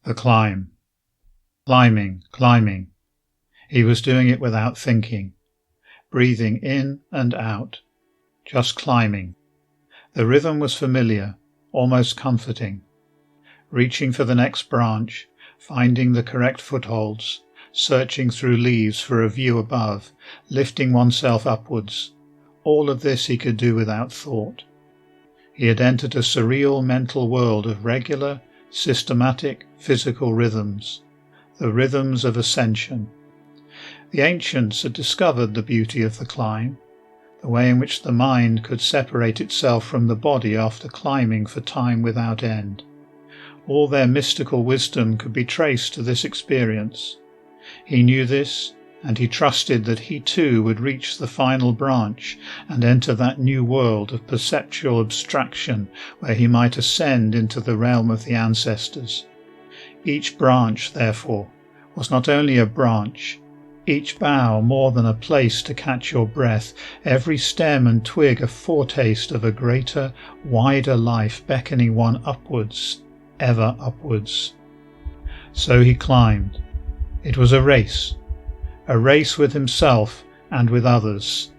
The climb. Climbing, climbing. He was doing it without thinking, breathing in and out, just climbing. The rhythm was familiar, almost comforting. Reaching for the next branch, finding the correct footholds, searching through leaves for a view above, lifting oneself upwards. All of this he could do without thought. He had entered a surreal mental world of regular, systematic, physical rhythms, the rhythms of ascension. The ancients had discovered the beauty of the climb, the way in which the mind could separate itself from the body after climbing for time without end. All their mystical wisdom could be traced to this experience. He knew this, and he trusted that he too would reach the final branch and enter that new world of perceptual abstraction where he might ascend into the realm of the ancestors. Each branch, therefore, was not only a branch, each bough more than a place to catch your breath, every stem and twig a foretaste of a greater, wider life beckoning one upwards, ever upwards. So he climbed. It was a race with himself and with others.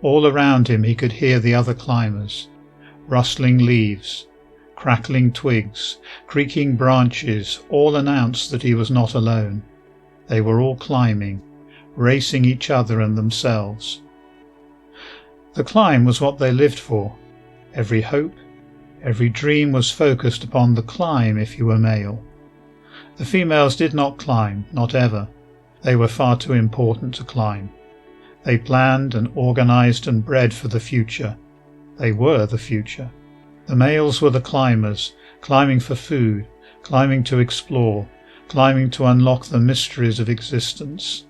All around him he could hear the other climbers, rustling leaves, crackling twigs, creaking branches, all announced that he was not alone. They were all climbing, racing each other and themselves. The climb was what they lived for. Every hope, every dream was focused upon the climb if you were male. The females did not climb, not ever. They were far too important to climb. They planned and organized and bred for the future. They were the future. The males were the climbers, climbing for food, climbing to explore, climbing to unlock the mysteries of existence.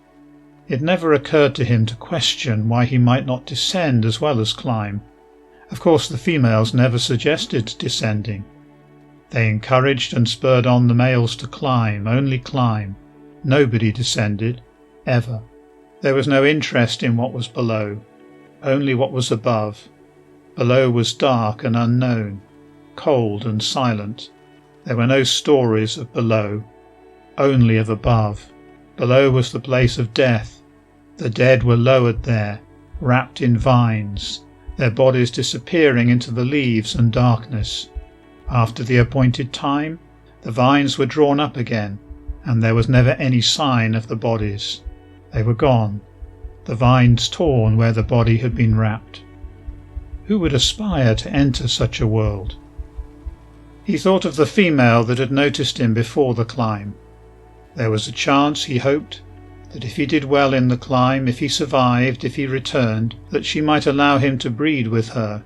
It never occurred to him to question why he might not descend as well as climb. Of course, the females never suggested descending. They encouraged and spurred on the males to climb, only climb. Nobody descended, ever. There was no interest in what was below, only what was above. Below was dark and unknown, cold and silent. There were no stories of below, only of above. Below was the place of death. The dead were lowered there, wrapped in vines, their bodies disappearing into the leaves and darkness. After the appointed time, the vines were drawn up again, and there was never any sign of the bodies. They were gone, the vines torn where the body had been wrapped. Who would aspire to enter such a world? He thought of the female that had noticed him before the climb. There was a chance, he hoped, that if he did well in the climb, if he survived, if he returned, that she might allow him to breed with her.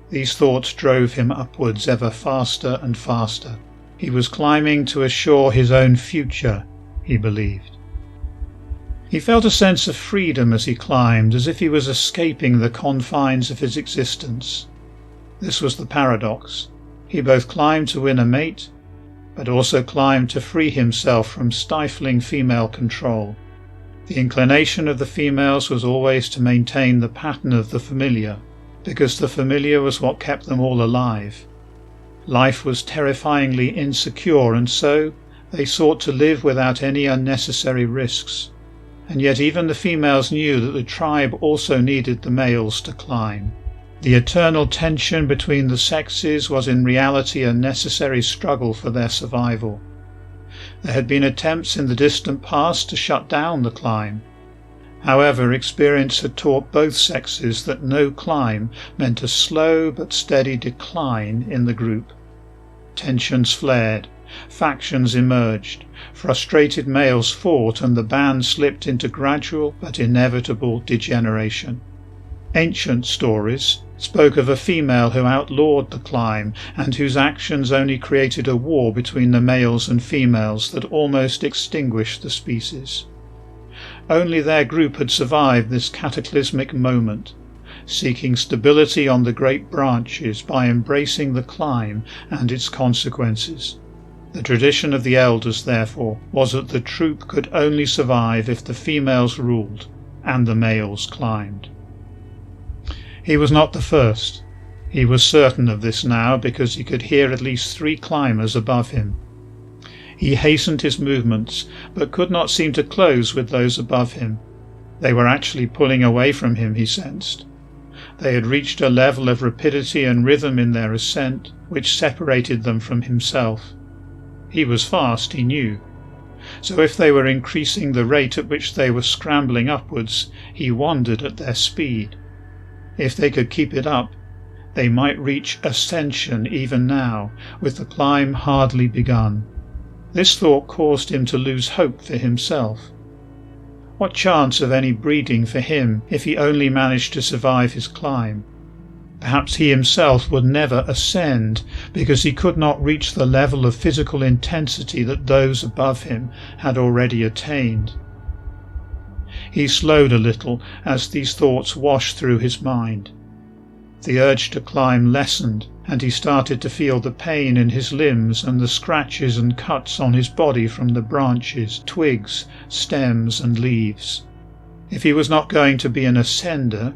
These thoughts drove him upwards ever faster and faster. He was climbing to assure his own future, he believed. He felt a sense of freedom as he climbed, as if he was escaping the confines of his existence. This was the paradox. He both climbed to win a mate, but also climbed to free himself from stifling female control. The inclination of the females was always to maintain the pattern of the familiar, because the familiar was what kept them all alive. Life was terrifyingly insecure, and so they sought to live without any unnecessary risks. And yet even the females knew that the tribe also needed the males to climb. The eternal tension between the sexes was in reality a necessary struggle for their survival. There had been attempts in the distant past to shut down the climb. However, experience had taught both sexes that no climb meant a slow but steady decline in the group. Tensions flared, factions emerged, frustrated males fought, and the band slipped into gradual but inevitable degeneration. Ancient stories spoke of a female who outlawed the climb and whose actions only created a war between the males and females that almost extinguished the species. Only their group had survived this cataclysmic moment, seeking stability on the great branches by embracing the climb and its consequences. The tradition of the elders, therefore, was that the troop could only survive if the females ruled and the males climbed. He was not the first. He was certain of this now because he could hear at least 3 climbers above him. He hastened his movements, but could not seem to close with those above him. They were actually pulling away from him, he sensed. They had reached a level of rapidity and rhythm in their ascent which separated them from himself. He was fast, he knew. So if they were increasing the rate at which they were scrambling upwards, he wondered at their speed. If they could keep it up, they might reach ascension even now, with the climb hardly begun. This thought caused him to lose hope for himself. What chance of any breeding for him if he only managed to survive his climb? Perhaps he himself would never ascend because he could not reach the level of physical intensity that those above him had already attained. He slowed a little as these thoughts washed through his mind. The urge to climb lessened, and he started to feel the pain in his limbs and the scratches and cuts on his body from the branches, twigs, stems and leaves. If he was not going to be an ascender,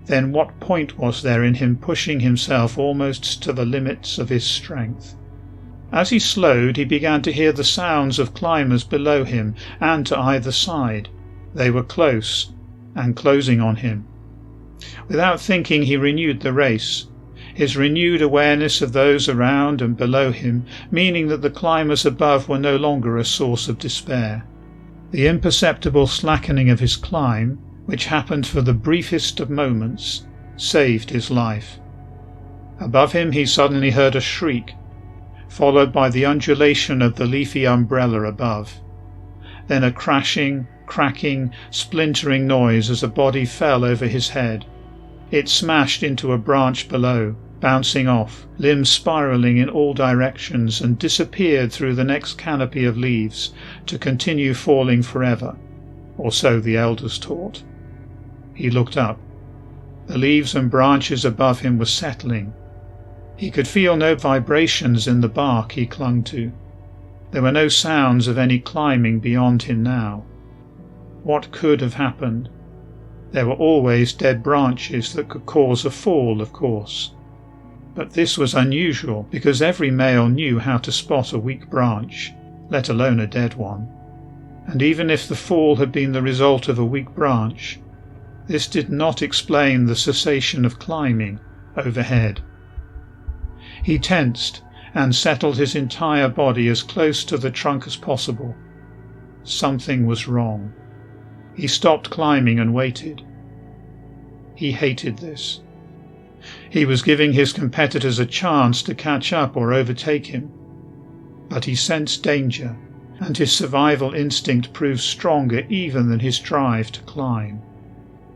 then what point was there in him pushing himself almost to the limits of his strength? As he slowed, he began to hear the sounds of climbers below him and to either side. They were close and closing on him. Without thinking, he renewed the race, his renewed awareness of those around and below him, meaning that the climbers above were no longer a source of despair. The imperceptible slackening of his climb, which happened for the briefest of moments, saved his life. Above him he suddenly heard a shriek, followed by the undulation of the leafy umbrella above. Then a crashing, cracking, splintering noise as a body fell over his head. It smashed into a branch below, bouncing off, limbs spiralling in all directions, and disappeared through the next canopy of leaves, to continue falling forever, or so the elders taught. He looked up. The leaves and branches above him were settling. He could feel no vibrations in the bark he clung to. There were no sounds of any climbing beyond him now. What could have happened? There were always dead branches that could cause a fall, of course. But this was unusual, because every male knew how to spot a weak branch, let alone a dead one. And even if the fall had been the result of a weak branch, this did not explain the cessation of climbing overhead. He tensed and settled his entire body as close to the trunk as possible. Something was wrong. He stopped climbing and waited. He hated this. He was giving his competitors a chance to catch up or overtake him. But he sensed danger, and his survival instinct proved stronger even than his drive to climb.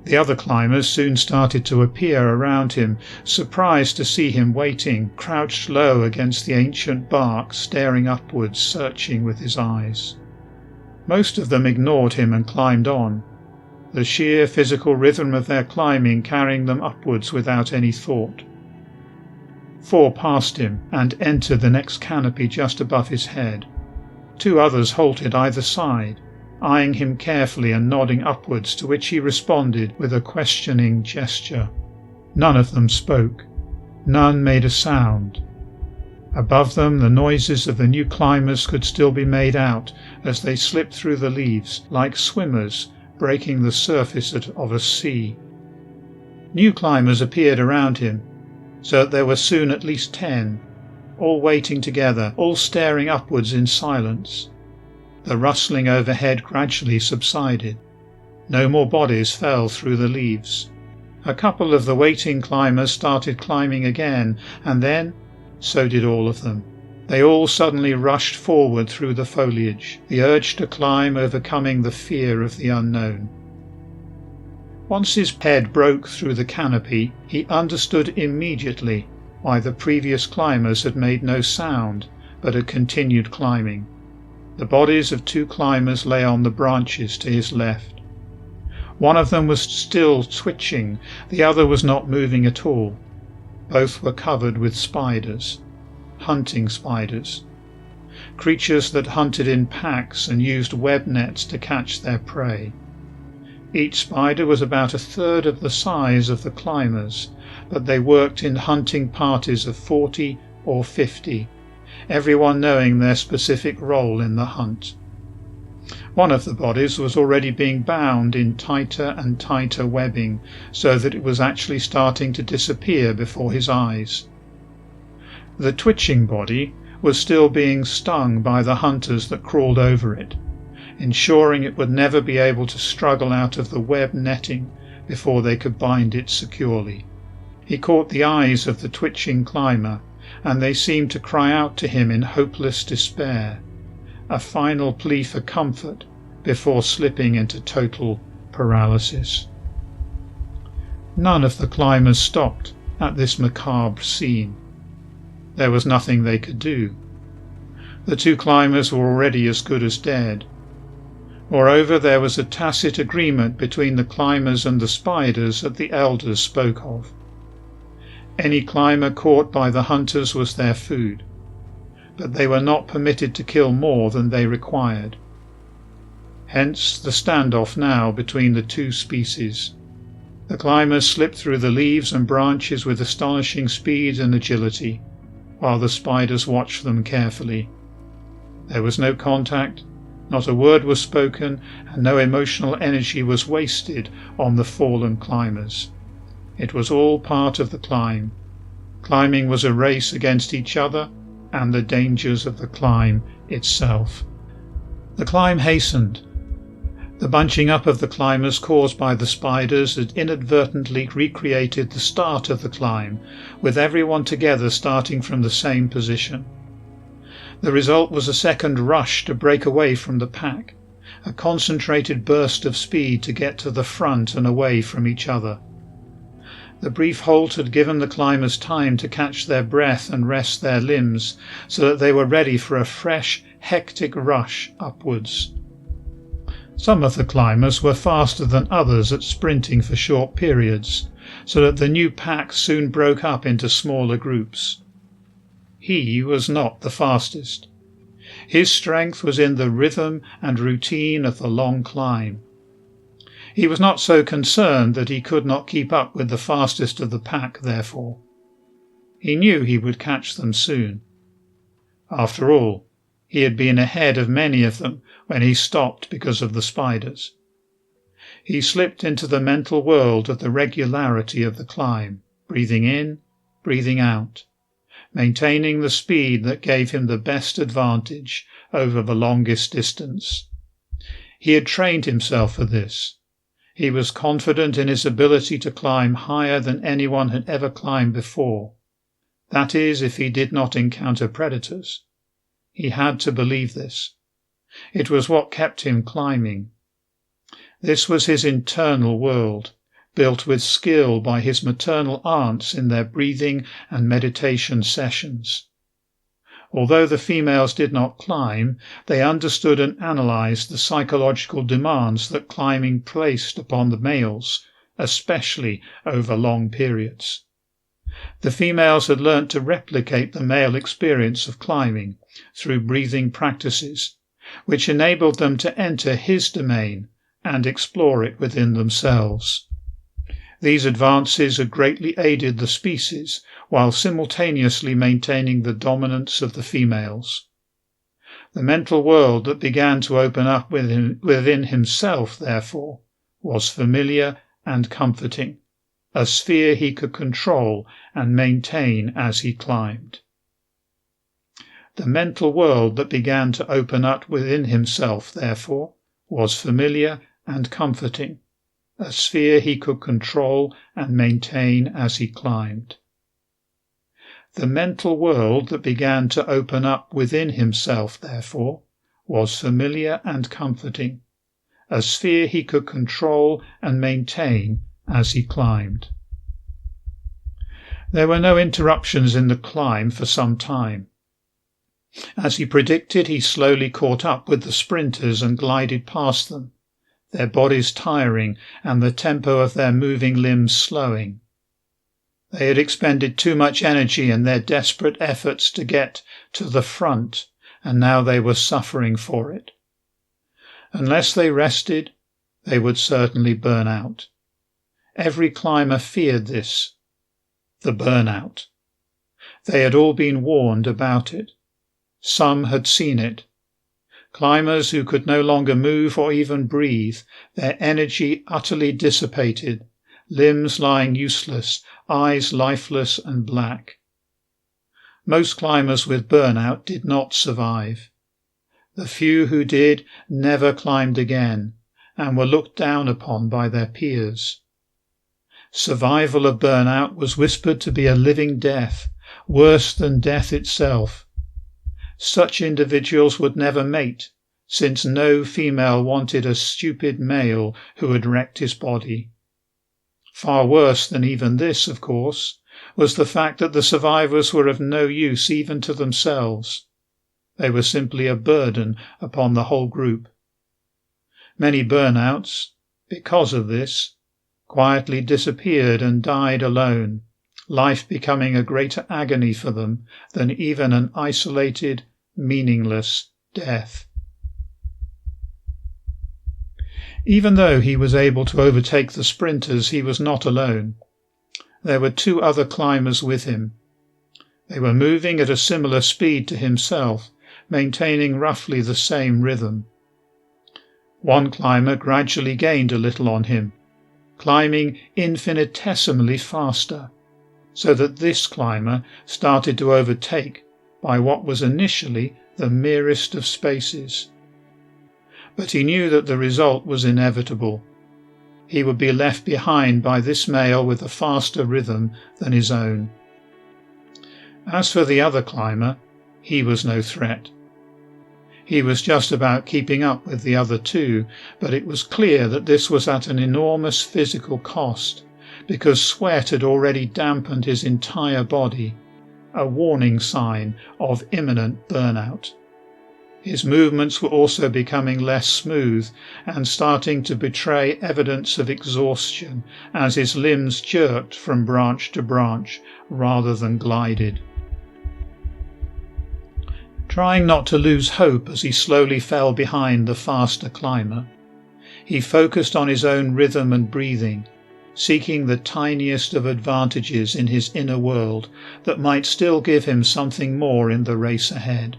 The other climbers soon started to appear around him, surprised to see him waiting, crouched low against the ancient bark, staring upwards, searching with his eyes. Most of them ignored him and climbed on, the sheer physical rhythm of their climbing carrying them upwards without any thought. 4 passed him and entered the next canopy just above his head. 2 others halted either side, eyeing him carefully and nodding upwards, to which he responded with a questioning gesture. None of them spoke. None made a sound. Above them, the noises of the new climbers could still be made out as they slipped through the leaves like swimmers breaking the surface of a sea. New climbers appeared around him, so that there were soon at least 10, all waiting together, all staring upwards in silence. The rustling overhead gradually subsided. No more bodies fell through the leaves. A couple of the waiting climbers started climbing again, and then so did all of them. They all suddenly rushed forward through the foliage, the urge to climb overcoming the fear of the unknown. Once his head broke through the canopy, he understood immediately why the previous climbers had made no sound, but had continued climbing. The bodies of 2 climbers lay on the branches to his left. One of them was still twitching, the other was not moving at all. Both were covered with spiders, hunting spiders, creatures that hunted in packs and used web nets to catch their prey. Each spider was about 1/3 of the size of the climbers, but they worked in hunting parties of 40 or 50, everyone knowing their specific role in the hunt. One of the bodies was already being bound in tighter and tighter webbing, so that it was actually starting to disappear before his eyes. The twitching body was still being stung by the hunters that crawled over it, ensuring it would never be able to struggle out of the web netting before they could bind it securely. He caught the eyes of the twitching climber, and they seemed to cry out to him in hopeless despair, a final plea for comfort before slipping into total paralysis. None of the climbers stopped at this macabre scene. There was nothing they could do. The two climbers were already as good as dead. Moreover, there was a tacit agreement between the climbers and the spiders that the elders spoke of. Any climber caught by the hunters was their food, but they were not permitted to kill more than they required. Hence the standoff now between the two species. The climbers slipped through the leaves and branches with astonishing speed and agility, while the spiders watched them carefully. There was no contact, not a word was spoken, and no emotional energy was wasted on the fallen climbers. It was all part of the climb. Climbing was a race against each other and the dangers of the climb itself. The climb hastened. The bunching up of the climbers caused by the spiders had inadvertently recreated the start of the climb, with everyone together starting from the same position. The result was a second rush to break away from the pack, a concentrated burst of speed to get to the front and away from each other. The brief halt had given the climbers time to catch their breath and rest their limbs, so that they were ready for a fresh, hectic rush upwards. Some of the climbers were faster than others at sprinting for short periods, so that the new pack soon broke up into smaller groups. He was not the fastest. His strength was in the rhythm and routine of the long climb. He was not so concerned that he could not keep up with the fastest of the pack, therefore. He knew he would catch them soon. After all, he had been ahead of many of them when he stopped because of the spiders. He slipped into the mental world of the regularity of the climb, breathing in, breathing out, maintaining the speed that gave him the best advantage over the longest distance. He had trained himself for this. He was confident in his ability to climb higher than anyone had ever climbed before. That is, if he did not encounter predators. He had to believe this. It was what kept him climbing. This was his internal world, built with skill by his maternal aunts in their breathing and meditation sessions. Although the females did not climb, they understood and analyzed the psychological demands that climbing placed upon the males, especially over long periods. The females had learnt to replicate the male experience of climbing through breathing practices, which enabled them to enter his domain and explore it within themselves. These advances had greatly aided the species while simultaneously maintaining the dominance of the females. The mental world that began to open up within himself, therefore, was familiar and comforting, a sphere he could control and maintain as he climbed. The mental world that began to open up within himself, therefore, was familiar and comforting, a sphere he could control and maintain as he climbed. The mental world that began to open up within himself, therefore, was familiar and comforting, a sphere he could control and maintain as he climbed. There were no interruptions in the climb for some time. As he predicted, he slowly caught up with the sprinters and glided past them, their bodies tiring and the tempo of their moving limbs slowing. They had expended too much energy in their desperate efforts to get to the front, and now they were suffering for it. Unless they rested, they would certainly burn out. Every climber feared this, the burnout. They had all been warned about it. Some had seen it. Climbers who could no longer move or even breathe, their energy utterly dissipated, limbs lying useless, eyes lifeless and black. Most climbers with burnout did not survive. The few who did never climbed again and were looked down upon by their peers. Survival of burnout was whispered to be a living death, worse than death itself. Such individuals would never mate, since no female wanted a stupid male who had wrecked his body. Far worse than even this, of course, was the fact that the survivors were of no use even to themselves. They were simply a burden upon the whole group. Many burnouts, because of this, quietly disappeared and died alone, life becoming a greater agony for them than even an isolated, meaningless death. Even though he was able to overtake the sprinters, he was not alone. There were 2 other climbers with him. They were moving at a similar speed to himself, maintaining roughly the same rhythm. One climber gradually gained a little on him, climbing infinitesimally faster, so that this climber started to overtake by what was initially the merest of spaces. But he knew that the result was inevitable. He would be left behind by this male with a faster rhythm than his own. As for the other climber, he was no threat. He was just about keeping up with the other 2, but it was clear that this was at an enormous physical cost, because sweat had already dampened his entire body, a warning sign of imminent burnout. His movements were also becoming less smooth and starting to betray evidence of exhaustion as his limbs jerked from branch to branch rather than glided. Trying not to lose hope as he slowly fell behind the faster climber, he focused on his own rhythm and breathing, seeking the tiniest of advantages in his inner world that might still give him something more in the race ahead.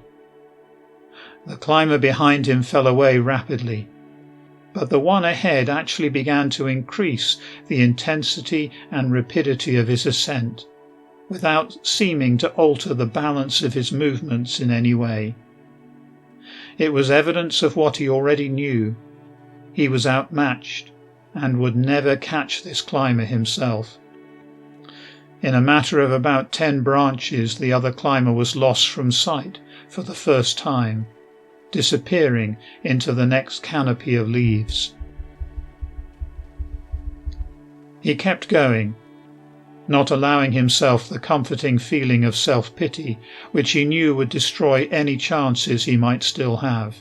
The climber behind him fell away rapidly, but the one ahead actually began to increase the intensity and rapidity of his ascent, without seeming to alter the balance of his movements in any way. It was evidence of what he already knew. He was outmatched and would never catch this climber himself. In a matter of about 10 branches, the other climber was lost from sight for the first time, disappearing into the next canopy of leaves. He kept going, not allowing himself the comforting feeling of self-pity which he knew would destroy any chances he might still have.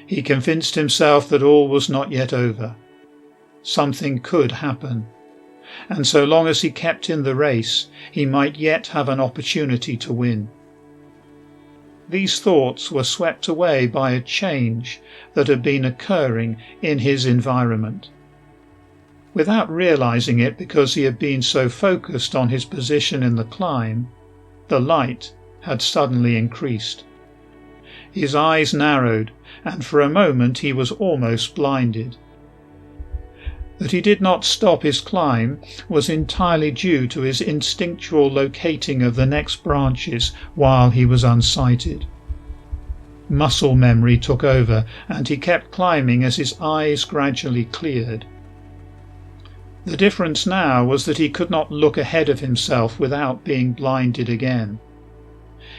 He convinced himself that all was not yet over. Something could happen, and so long as he kept in the race, he might yet have an opportunity to win. These thoughts were swept away by a change that had been occurring in his environment. Without realizing it because he had been so focused on his position in the climb, the light had suddenly increased. His eyes narrowed, and for a moment he was almost blinded. That he did not stop his climb was entirely due to his instinctual locating of the next branches while he was unsighted. Muscle memory took over, and he kept climbing as his eyes gradually cleared. The difference now was that he could not look ahead of himself without being blinded again.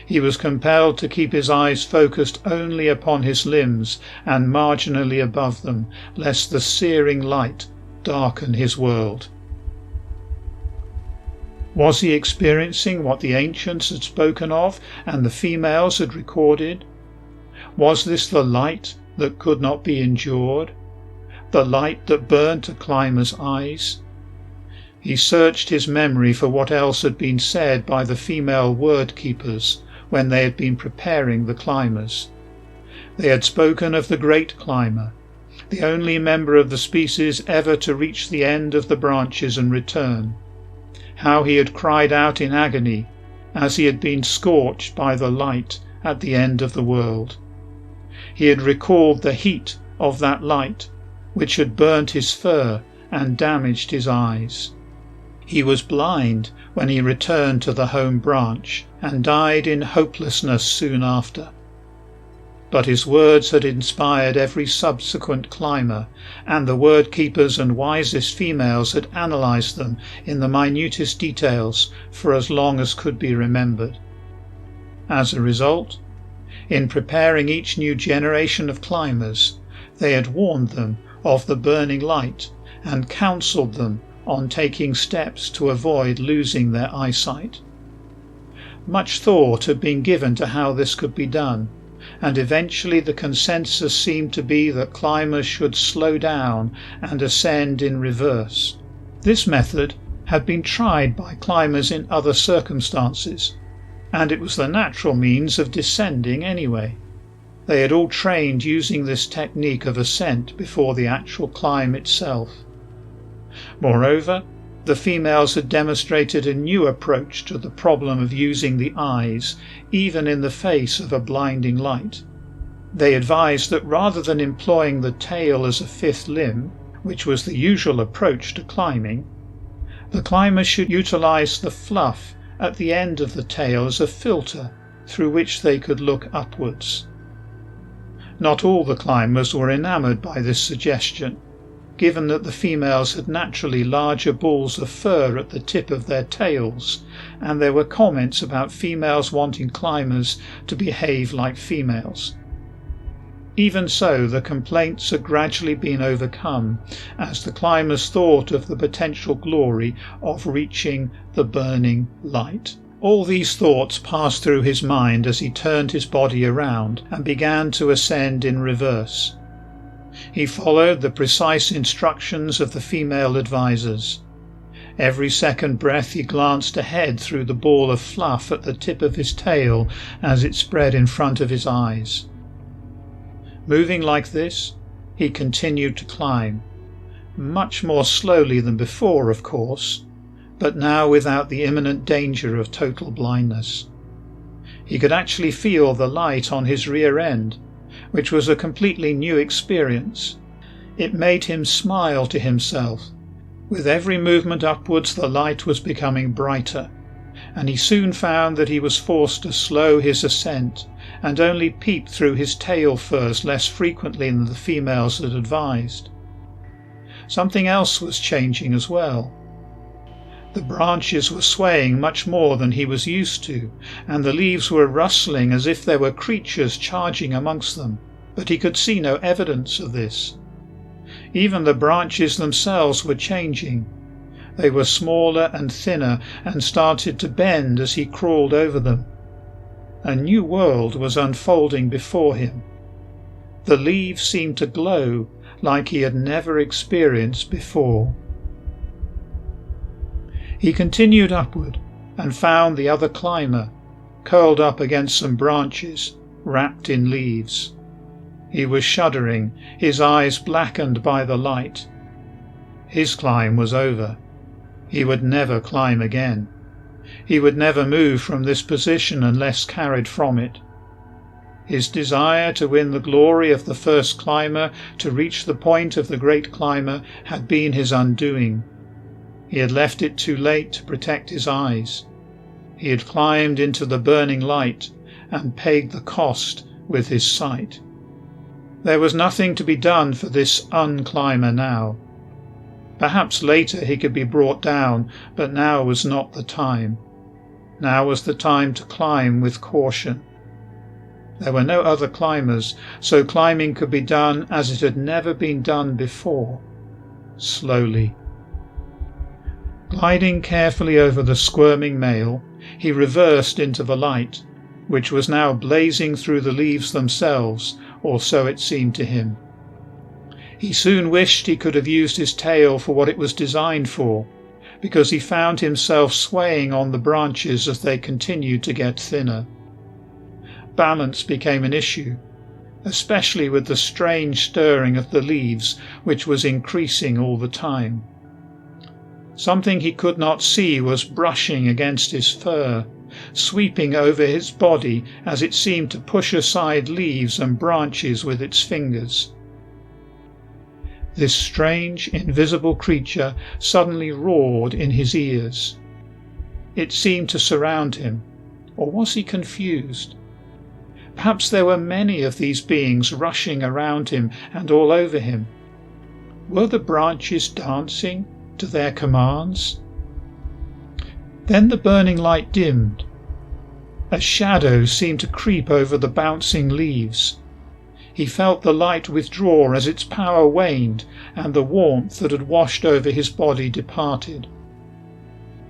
He was compelled to keep his eyes focused only upon his limbs and marginally above them, lest the searing light darken his world. Was he experiencing what the ancients had spoken of and the females had recorded? Was this the light that could not be endured? The light that burned a climber's eyes? He searched his memory for what else had been said by the female word keepers when they had been preparing the climbers. They had spoken of the great climber, the only member of the species ever to reach the end of the branches and return, how he had cried out in agony as he had been scorched by the light at the end of the world. He had recalled the heat of that light, which had burnt his fur and damaged his eyes. He was blind when he returned to the home branch and died in hopelessness soon after. But his words had inspired every subsequent climber, and the word keepers and wisest females had analysed them in the minutest details for as long as could be remembered. As a result, in preparing each new generation of climbers, they had warned them of the burning light and counselled them on taking steps to avoid losing their eyesight. Much thought had been given to how this could be done, and eventually the consensus seemed to be that climbers should slow down and ascend in reverse. This method had been tried by climbers in other circumstances, and it was the natural means of descending anyway. They had all trained using this technique of ascent before the actual climb itself. Moreover, the females had demonstrated a new approach to the problem of using the eyes, even in the face of a blinding light. They advised that rather than employing the tail as a fifth limb, which was the usual approach to climbing, the climbers should utilize the fluff at the end of the tail as a filter through which they could look upwards. Not all the climbers were enamored by this suggestion, given that the females had naturally larger balls of fur at the tip of their tails, and there were comments about females wanting climbers to behave like females. Even so, the complaints had gradually been overcome as the climbers thought of the potential glory of reaching the burning light. All these thoughts passed through his mind as he turned his body around and began to ascend in reverse. He followed the precise instructions of the female advisors. Every second breath he glanced ahead through the ball of fluff at the tip of his tail as it spread in front of his eyes. Moving like this, he continued to climb, much more slowly than before, of course, but now without the imminent danger of total blindness. He could actually feel the light on his rear end, which was a completely new experience. It made him smile to himself. With every movement upwards the light was becoming brighter, and he soon found that he was forced to slow his ascent and only peep through his tail furs less frequently than the females had advised. Something else was changing as well. The branches were swaying much more than he was used to, and the leaves were rustling as if there were creatures charging amongst them, but he could see no evidence of this. Even the branches themselves were changing. They were smaller and thinner and started to bend as he crawled over them. A new world was unfolding before him. The leaves seemed to glow like he had never experienced before. He continued upward and found the other climber, curled up against some branches, wrapped in leaves. He was shuddering, his eyes blackened by the light. His climb was over. He would never climb again. He would never move from this position unless carried from it. His desire to win the glory of the first climber, to reach the point of the great climber, had been his undoing. He had left it too late to protect his eyes. He had climbed into the burning light and paid the cost with his sight. There was nothing to be done for this unclimber now. Perhaps later he could be brought down, but now was not the time. Now was the time to climb with caution. There were no other climbers, so climbing could be done as it had never been done before, slowly. Gliding carefully over the squirming male, he reversed into the light, which was now blazing through the leaves themselves, or so it seemed to him. He soon wished he could have used his tail for what it was designed for, because he found himself swaying on the branches as they continued to get thinner. Balance became an issue, especially with the strange stirring of the leaves, which was increasing all the time. Something he could not see was brushing against his fur, sweeping over his body as it seemed to push aside leaves and branches with its fingers. This strange, invisible creature suddenly roared in his ears. It seemed to surround him, or was he confused? Perhaps there were many of these beings rushing around him and all over him. Were the branches dancing to their commands? Then the burning light dimmed. A shadow seemed to creep over the bouncing leaves. He felt the light withdraw as its power waned and the warmth that had washed over his body departed.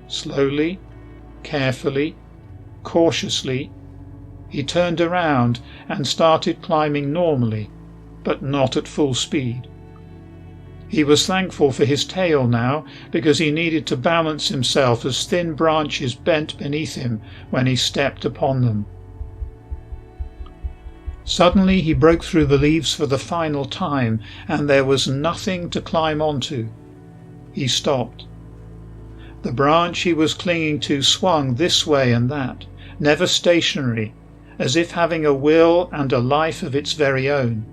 Slowly, carefully, cautiously, he turned around and started climbing normally, but not at full speed. He was thankful for his tail now, because he needed to balance himself as thin branches bent beneath him when he stepped upon them. Suddenly he broke through the leaves for the final time, and there was nothing to climb onto. He stopped. The branch he was clinging to swung this way and that, never stationary, as if having a will and a life of its very own.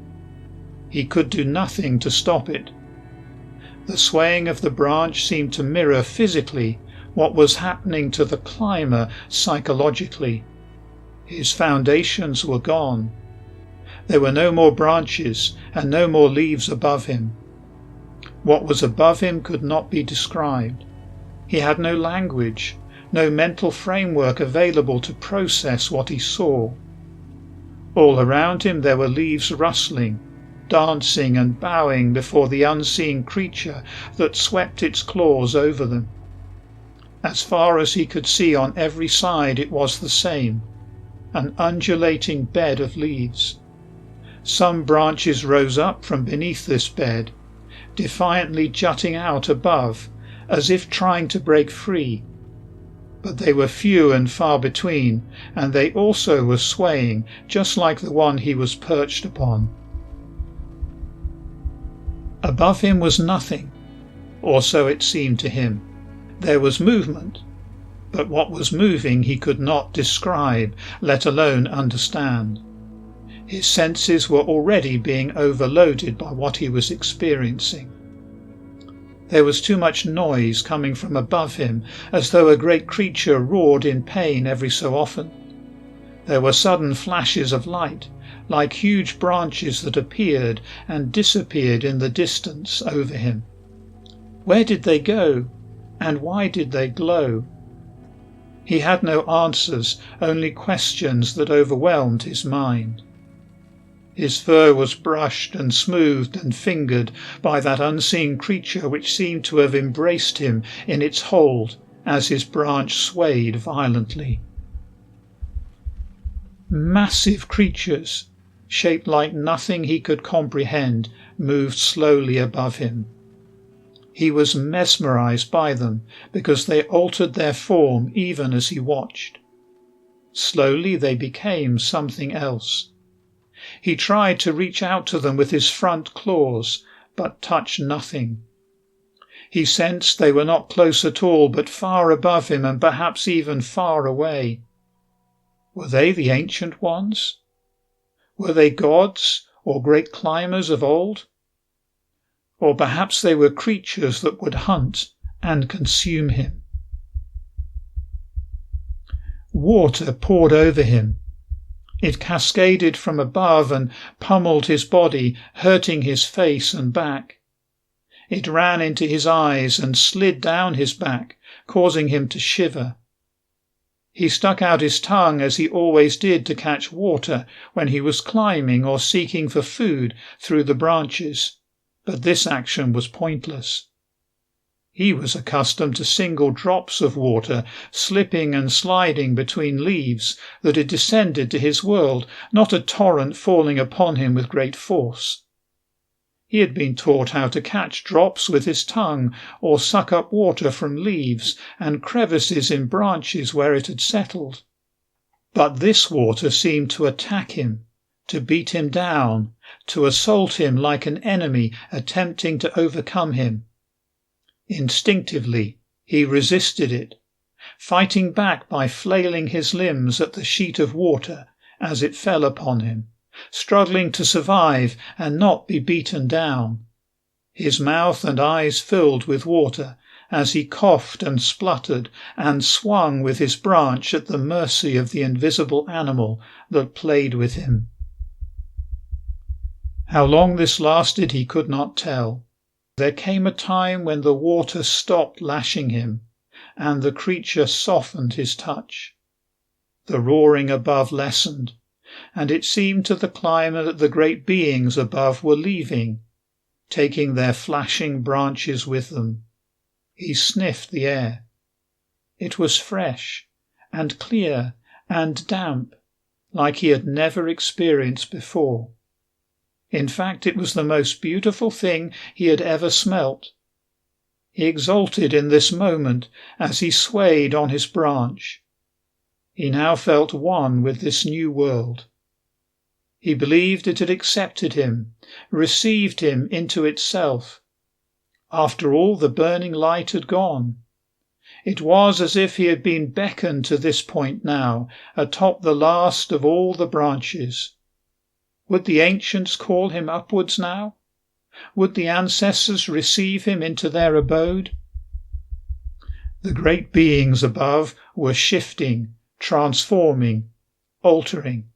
He could do nothing to stop it. The swaying of the branch seemed to mirror physically what was happening to the climber psychologically. His foundations were gone. There were no more branches and no more leaves above him. What was above him could not be described. He had no language, no mental framework available to process what he saw. All around him there were leaves rustling, dancing and bowing before the unseen creature that swept its claws over them. As far as he could see on every side it was the same, an undulating bed of leaves. Some branches rose up from beneath this bed, defiantly jutting out above, as if trying to break free. But they were few and far between, and they also were swaying, just like the one he was perched upon. Above him was nothing, or so it seemed to him. There was movement, but what was moving he could not describe, let alone understand. His senses were already being overloaded by what he was experiencing. There was too much noise coming from above him, as though a great creature roared in pain every so often. There were sudden flashes of light, like huge branches that appeared and disappeared in the distance over him. Where did they go, and why did they glow? He had no answers, only questions that overwhelmed his mind. His fur was brushed and smoothed and fingered by that unseen creature which seemed to have embraced him in its hold as his branch swayed violently. Massive creatures, shaped like nothing he could comprehend, moved slowly above him. He was mesmerized by them because they altered their form even as he watched. Slowly they became something else. He tried to reach out to them with his front claws, but touched nothing. He sensed they were not close at all, but far above him and perhaps even far away. Were they the ancient ones? Were they gods or great climbers of old? Or perhaps they were creatures that would hunt and consume him. Water poured over him. It cascaded from above and pummeled his body, hurting his face and back. It ran into his eyes and slid down his back, causing him to shiver. He stuck out his tongue as he always did to catch water when he was climbing or seeking for food through the branches, but this action was pointless. He was accustomed to single drops of water slipping and sliding between leaves that had descended to his world, not a torrent falling upon him with great force. He had been taught how to catch drops with his tongue or suck up water from leaves and crevices in branches where it had settled. But this water seemed to attack him, to beat him down, to assault him like an enemy attempting to overcome him. Instinctively, he resisted it, fighting back by flailing his limbs at the sheet of water as it fell upon him, struggling to survive and not be beaten down. His mouth and eyes filled with water as he coughed and spluttered and swung with his branch at the mercy of the invisible animal that played with him. How long this lasted he could not tell. There came a time when the water stopped lashing him, and the creature softened his touch. The roaring above lessened, and it seemed to the climber that the great beings above were leaving, taking their flashing branches with them. He sniffed the air. It was fresh and clear and damp, like he had never experienced before. In fact, it was the most beautiful thing he had ever smelt. He exulted in this moment as he swayed on his branch. He now felt one with this new world. He believed it had accepted him, received him into itself. After all, the burning light had gone. It was as if he had been beckoned to this point now, atop the last of all the branches. Would the ancients call him upwards now? Would the ancestors receive him into their abode? The great beings above were shifting, transforming, altering.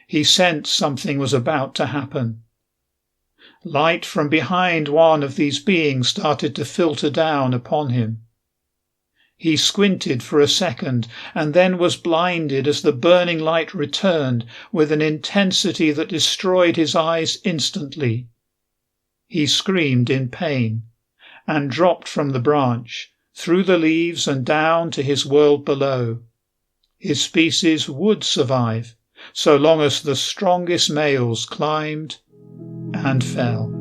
He sensed something was about to happen. Light from behind one of these beings started to filter down upon him. He squinted for a second and then was blinded as the burning light returned with an intensity that destroyed his eyes instantly. He screamed in pain and dropped from the branch, through the leaves and down to his world below. His species would survive, so long as the strongest males climbed and fell.